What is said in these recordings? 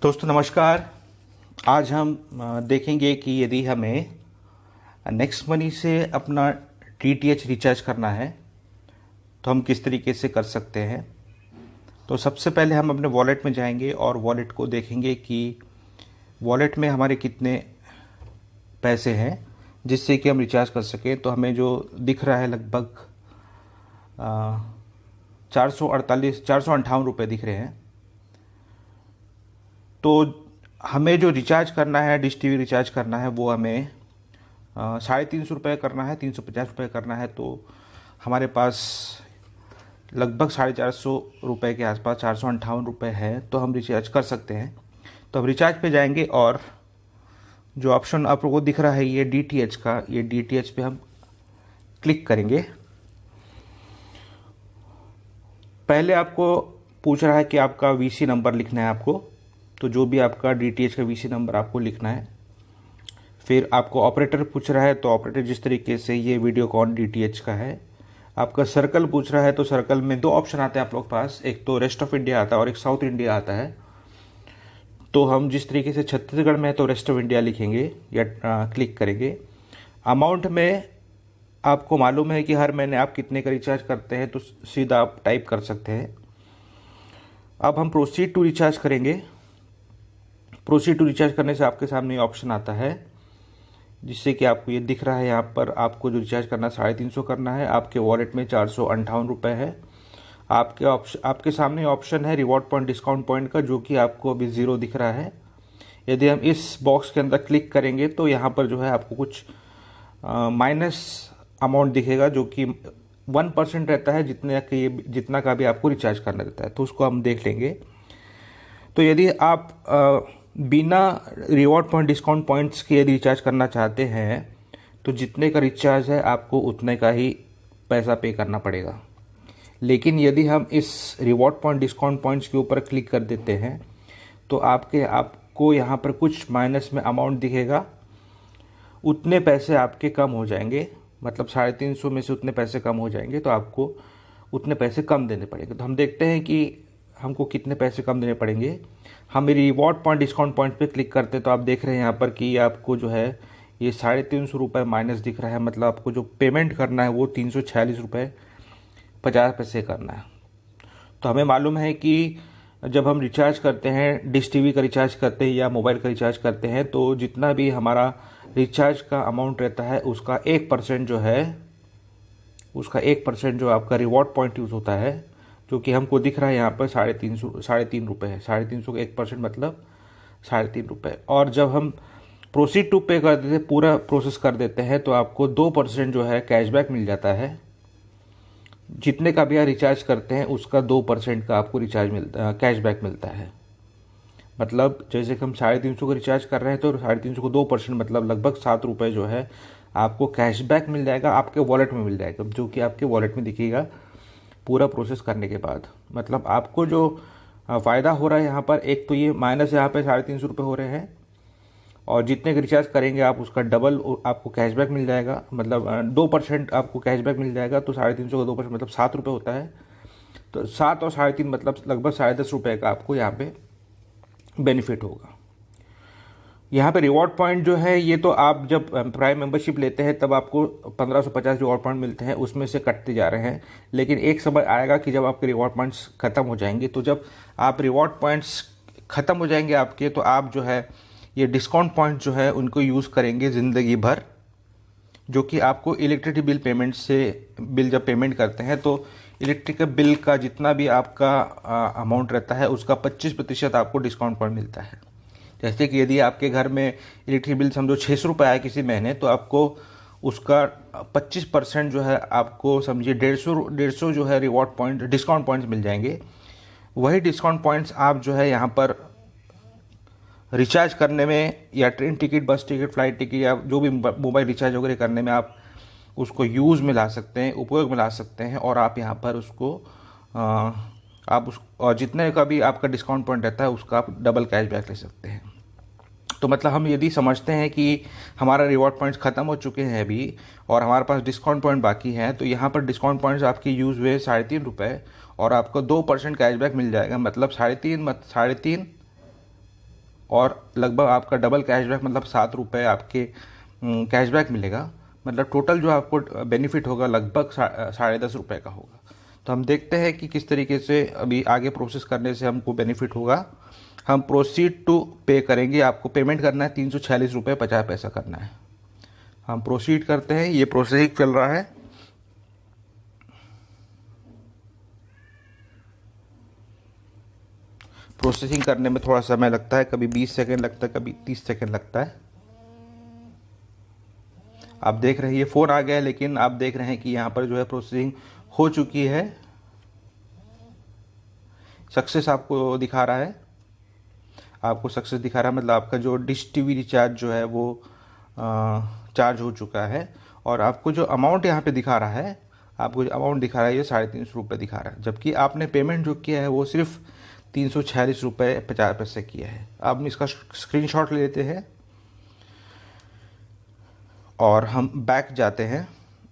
दोस्तों नमस्कार। आज हम देखेंगे कि यदि हमें नेक्स्ट मनी से अपना डीटीएच रिचार्ज करना है तो हम किस तरीके से कर सकते हैं। तो सबसे पहले हम अपने वॉलेट में जाएंगे और वॉलेट को देखेंगे कि वॉलेट में हमारे कितने पैसे हैं जिससे कि हम रिचार्ज कर सकें। तो हमें जो दिख रहा है लगभग 458 रुपये दिख रहे हैं। तो हमें जो रिचार्ज करना है, डिश टीवी रिचार्ज करना है, वो हमें 350 रुपये करना है, 350 रुपये करना है। तो हमारे पास लगभग 450 रुपये के आसपास 458 रुपये है, तो हम रिचार्ज कर सकते हैं। तो हम रिचार्ज पे जाएंगे और जो ऑप्शन आप लोगों को दिख रहा है ये डीटीएच का, ये डीटीएच पे हम क्लिक करेंगे। पहले आपको पूछ रहा है कि आपका वीसी नंबर लिखना है आपको, तो जो भी आपका डीटीएच का वीसी नंबर आपको लिखना है। फिर आपको ऑपरेटर पूछ रहा है, तो ऑपरेटर जिस तरीके से ये वीडियोकॉन डीटीएच का है। आपका सर्कल पूछ रहा है, तो सर्कल में दो ऑप्शन आते हैं आप लोग के पास, एक तो रेस्ट ऑफ इंडिया आता है और एक साउथ इंडिया आता है। तो हम जिस तरीके से छत्तीसगढ़ में है तो रेस्ट ऑफ इंडिया लिखेंगे या क्लिक करेंगे। अमाउंट में आपको मालूम है कि हर महीने आप कितने का रिचार्ज करते हैं, तो सीधा आप टाइप कर सकते हैं। अब हम प्रोसीड टू रिचार्ज करेंगे। प्रोसीड टू रिचार्ज करने से आपके सामने ऑप्शन आता है जिससे कि आपको ये दिख रहा है, यहाँ पर आपको जो रिचार्ज करना है 350 करना है। आपके वॉलेट में 458 रुपये है। आपके सामने ऑप्शन है रिवॉर्ड पॉइंट, डिस्काउंट पॉइंट का, जो कि आपको अभी 0 दिख रहा है। यदि हम इस बॉक्स के अंदर क्लिक करेंगे तो यहाँ पर जो है आपको कुछ माइनस अमाउंट दिखेगा, जो कि 1% रहता है जितना का भी आपको रिचार्ज करना रहता है। तो उसको हम देख लेंगे। तो यदि आप बिना रिवॉर्ड पॉइंट, डिस्काउंट पॉइंट्स के यदि रिचार्ज करना चाहते हैं तो जितने का रिचार्ज है आपको उतने का ही पैसा पे करना पड़ेगा। लेकिन यदि हम इस रिवॉर्ड पॉइंट, डिस्काउंट पॉइंट्स के ऊपर क्लिक कर देते हैं तो आपको यहाँ पर कुछ माइनस में अमाउंट दिखेगा। उतने पैसे आपके कम हो जाएंगे, मतलब 350 में से उतने पैसे कम हो जाएंगे, तो आपको उतने पैसे कम देने पड़ेंगे। तो हम देखते हैं कि हमको कितने पैसे कम देने पड़ेंगे। हम रिवॉर्ड पॉइंट, डिस्काउंट पॉइंट पे क्लिक करते हैं तो आप देख रहे हैं यहाँ पर कि आपको जो है ये 350 रुपये माइनस दिख रहा है। मतलब आपको जो पेमेंट करना है वो 346 रुपये 50 पैसे करना है। तो हमें मालूम है कि जब हम रिचार्ज करते हैं, डिश टीवी का रिचार्ज करते हैं या मोबाइल का रिचार्ज करते हैं, तो जितना भी हमारा रिचार्ज का अमाउंट रहता है उसका 1% जो है, उसका 1% जो आपका रिवॉर्ड पॉइंट यूज़ होता है, जो कि हमको दिख रहा है यहाँ पर 3.5 रुपये है। 350 का 1% मतलब 3.5 रुपये। और जब हम प्रोसीड टू पे कर देते, पूरा प्रोसेस कर देते हैं, तो आपको 2% जो है कैशबैक मिल जाता है। जितने का भी आप रिचार्ज करते हैं उसका 2% का आपको कैशबैक मिलता है। मतलब जैसे कि हम 350 का रिचार्ज कर रहे हैं तो 350 को 2% मतलब लगभग 7 रुपये जो है आपको कैशबैक मिल जाएगा, आपके वॉलेट में मिल जाएगा, जो कि आपके वॉलेट में दिखेगा पूरा प्रोसेस करने के बाद। मतलब आपको जो फ़ायदा हो रहा है यहाँ पर, एक तो ये माइनस यहाँ पे 350 रुपये हो रहे हैं, और जितने का रिचार्ज करेंगे आप उसका डबल आपको कैशबैक मिल जाएगा। मतलब 2% आपको कैशबैक मिल जाएगा। तो 350 का 2% मतलब 7 रुपये होता है। तो 7 और 3.5 मतलब लगभग 10.5 रुपये का आपको यहाँ पे बेनिफिट होगा। यहाँ पे रिवॉर्ड पॉइंट जो है, ये तो आप जब प्राइम मेंबरशिप लेते हैं तब आपको 1550 रिवॉर्ड पॉइंट मिलते हैं, उसमें से कटते जा रहे हैं। लेकिन एक समय आएगा कि जब आपके रिवॉर्ड पॉइंट्स ख़त्म हो जाएंगे। तो जब आप रिवॉर्ड पॉइंट्स ख़त्म हो जाएंगे आपके, तो आप जो है ये डिस्काउंट पॉइंट जो है उनको यूज़ करेंगे ज़िंदगी भर। जो कि आपको इलेक्ट्रिसिटी बिल पेमेंट से, बिल जब पेमेंट करते हैं तो इलेक्ट्रिक बिल का जितना भी आपका अमाउंट रहता है उसका 25% आपको डिस्काउंट पॉइंट मिलता है। जैसे कि यदि आपके घर में इलेक्ट्रिक बिल समझो 600 रुपये आया किसी महीने, तो आपको उसका 25% जो है आपको समझिए 150 जो है रिवॉर्ड पॉइंट, डिस्काउंट पॉइंट्स मिल जाएंगे। वही डिस्काउंट पॉइंट्स आप जो है यहाँ पर रिचार्ज करने में, या ट्रेन टिकट, बस टिकट, फ्लाइट टिकट, या जो भी मोबाइल रिचार्ज वगैरह करने में आप उसको यूज़ में ला सकते हैं, उपयोग में ला सकते हैं। और आप यहाँ पर उसको और जितने का भी आपका डिस्काउंट पॉइंट रहता है उसका आप डबल कैशबैक ले सकते हैं। तो मतलब हम यदि समझते हैं कि हमारा रिवॉर्ड पॉइंट्स ख़त्म हो चुके हैं अभी और हमारे पास डिस्काउंट पॉइंट बाकी हैं, तो यहाँ पर डिस्काउंट पॉइंट्स आपके यूज़ हुए 3.5 रुपये और आपको 2% कैशबैक मिल जाएगा। मतलब 3.5 और लगभग आपका डबल कैशबैक मतलब 7 रुपये आपके कैशबैक मिलेगा। मतलब टोटल जो आपको बेनिफिट होगा लगभग 10.5 रुपये का होगा। तो हम देखते हैं कि किस तरीके से अभी आगे प्रोसेस करने से हमको बेनिफिट होगा। हम प्रोसीड टू पे करेंगे, आपको पेमेंट करना है 346 रुपये 50 पैसा करना है। हम प्रोसीड करते हैं, ये प्रोसेसिंग चल रहा है। प्रोसेसिंग करने में थोड़ा समय लगता है, कभी 20 सेकंड लगता है, कभी 30 सेकंड लगता है। आप देख रहे हैं ये फ़ोन आ गया है, लेकिन आप देख रहे हैं कि यहाँ पर जो है प्रोसेसिंग हो चुकी है। सक्सेस आपको दिखा रहा है, आपको सक्सेस दिखा रहा है, मतलब आपका जो डिश टीवी रिचार्ज जो है वो चार्ज हो चुका है। और आपको जो अमाउंट यहाँ पे दिखा रहा है, आपको जो अमाउंट दिखा रहा है ये 350 रुपये दिखा रहा है, जबकि आपने पेमेंट जो किया है वो सिर्फ 346 रुपये 50 पैसे किया है। अब इसका स्क्रीनशॉट लेते हैं और हम बैक जाते हैं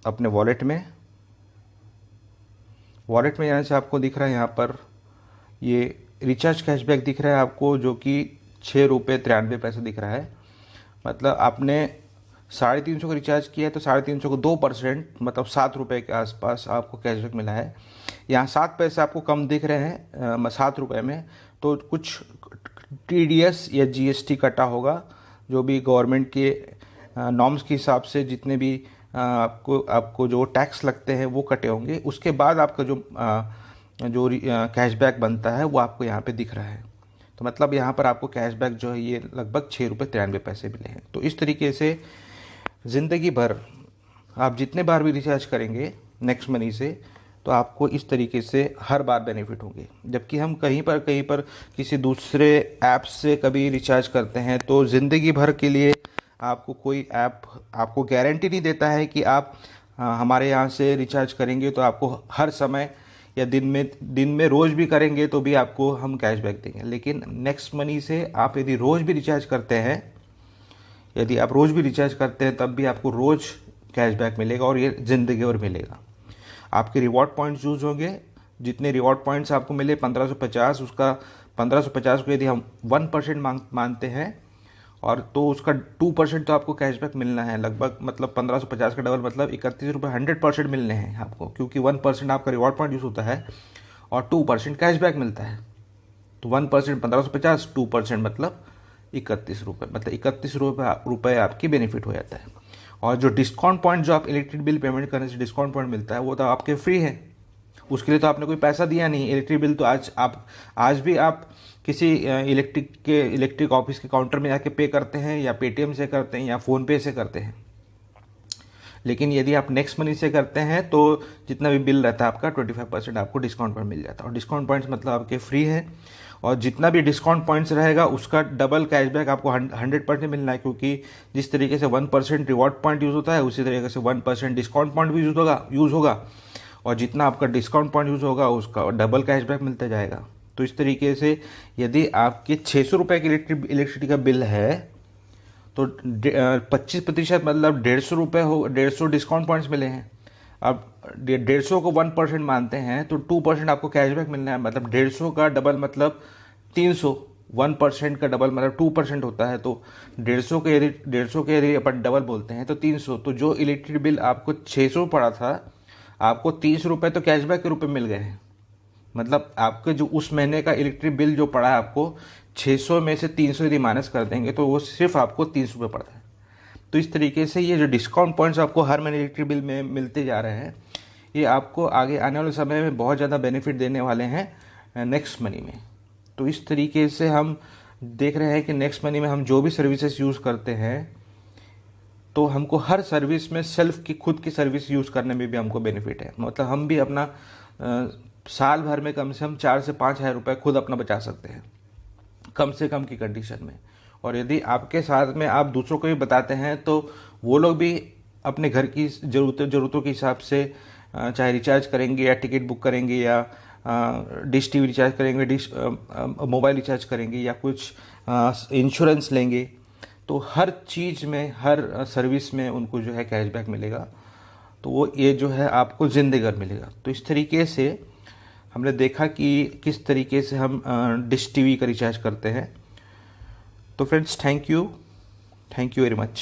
अपने वॉलेट में। वॉलेट में जाने से आपको दिख रहा है यहाँ पर ये रिचार्ज कैशबैक दिख रहा है आपको, जो कि 6 रुपये 93 पैसे दिख रहा है। मतलब आपने 350 का रिचार्ज किया है तो 350 को 2% मतलब 7 रुपये के आसपास आपको कैशबैक मिला है। यहाँ 7 पैसे आपको कम दिख रहे हैं 7 रुपये में, तो कुछ TDS या GST कटा होगा, जो भी गवर्नमेंट के नॉर्म्स के हिसाब से जितने भी आपको जो टैक्स लगते हैं वो कटे होंगे। उसके बाद आपका जो कैशबैक बनता है वो आपको यहाँ पे दिख रहा है। तो मतलब यहाँ पर आपको कैशबैक जो है ये लगभग 6 रुपये 93 पैसे मिले हैं। तो इस तरीके से ज़िंदगी भर आप जितने बार भी रिचार्ज करेंगे नेक्स्ट मनी से, तो आपको इस तरीके से हर बार बेनिफिट होंगे। जबकि हम कहीं पर किसी दूसरे ऐप से कभी रिचार्ज करते हैं तो ज़िंदगी भर के लिए आपको कोई ऐप आपको गारंटी नहीं देता है कि आप हमारे यहाँ से रिचार्ज करेंगे तो आपको हर समय या दिन में रोज़ भी करेंगे तो भी आपको हम कैशबैक देंगे। लेकिन नेक्स्ट मनी से आप यदि रोज़ भी रिचार्ज करते हैं, यदि आप रोज़ भी रिचार्ज करते हैं तब भी आपको रोज़ कैशबैक मिलेगा और ये ज़िंदगी भर मिलेगा। आपके रिवॉर्ड पॉइंट्स यूज़ होंगे। जितने रिवॉर्ड पॉइंट्स आपको मिले 1550, उसका 1550 को यदि हम 1% मानते हैं और तो उसका 2% तो आपको कैशबैक मिलना है लगभग। मतलब 1550 का डबल मतलब 31 रुपये 100% मिलने हैं आपको, क्योंकि 1% आपका रिवॉर्ड पॉइंट यूज़ होता है और 2% कैशबैक मिलता है। तो 1% 1550, 2% मतलब 31 रुपये, मतलब 31 रुपये आपकी बेनिफिट हो जाता है। और जो डिस्काउंट पॉइंट जो आप इलेक्ट्रिक बिल पेमेंट करने से डिस्काउंट पॉइंट मिलता है वो तो आपके फ्री है, उसके लिए तो आपने कोई पैसा दिया नहीं। इलेक्ट्रिक बिल तो आज भी आप किसी इलेक्ट्रिक ऑफिस के काउंटर में जाके पे करते हैं, या पेटीएम से करते हैं, या फ़ोनपे से करते हैं। लेकिन यदि आप नेक्स्ट मनी से करते हैं तो जितना भी बिल रहता है आपका 25% आपको डिस्काउंट पॉइंट मिल जाता है। और डिस्काउंट पॉइंट्स मतलब आपके फ्री है, और जितना भी डिस्काउंट पॉइंट्स रहेगा उसका डबल कैशबैक आपको 100% मिलना है, क्योंकि जिस तरीके से 1% रिवॉर्ड पॉइंट यूज़ होता है उसी तरीके से 1% डिस्काउंट पॉइंट भी यूज़ होगा और जितना आपका डिस्काउंट पॉइंट यूज़ होगा उसका डबल कैशबैक मिलता जाएगा। तो इस तरीके से यदि आपके 600 रुपये की इलेक्ट्रिसिटी का बिल है तो 25% मतलब 150 रुपये 150 डिस्काउंट पॉइंट्स मिले हैं। अब 150 को 1% मानते हैं तो 2% आपको कैशबैक मिलना है, मतलब 150 का डबल मतलब 300, 1% का डबल मतलब 2% होता है। तो 150 के यदि अपन डबल बोलते हैं तो 300। तो जो इलेक्ट्रिक बिल आपको 600 पड़ा था आपको 30 रुपये तो कैशबैक के रूप में मिल गए हैं। मतलब आपके जो उस महीने का इलेक्ट्रिक बिल जो पड़ा है आपको 600 में से 300 यदि माइनस कर देंगे तो वो सिर्फ आपको 30 रुपये पड़ता है। तो इस तरीके से ये जो डिस्काउंट पॉइंट्स आपको हर महीने इलेक्ट्रिक बिल में मिलते जा रहे हैं, ये आपको आगे आने वाले समय में बहुत ज़्यादा बेनिफिट देने वाले हैं नेक्स्ट मनी में। तो इस तरीके से हम देख रहे हैं कि नेक्स्ट मनी में हम जो भी सर्विसेज यूज़ करते हैं तो हमको हर सर्विस में सेल्फ की खुद की सर्विस यूज़ करने में भी हमको बेनिफिट है। मतलब हम भी अपना साल भर में कम से कम 4 से 5 हज़ार रुपये खुद अपना बचा सकते हैं कम से कम की कंडीशन में। और यदि आपके साथ में आप दूसरों को भी बताते हैं तो वो लोग भी अपने घर की ज़रूरतों के हिसाब से चाहे रिचार्ज करेंगे या टिकट बुक करेंगे या डिश टीवी रिचार्ज करेंगे, मोबाइल रिचार्ज करेंगे या कुछ इंश्योरेंस लेंगे, तो हर चीज़ में हर सर्विस में उनको जो है कैशबैक मिलेगा। तो वो ये जो है आपको ज़िंदगी भर मिलेगा। तो इस तरीके से हमने देखा कि किस तरीके से हम डिश टीवी का रिचार्ज करते हैं। तो friends thank you very much.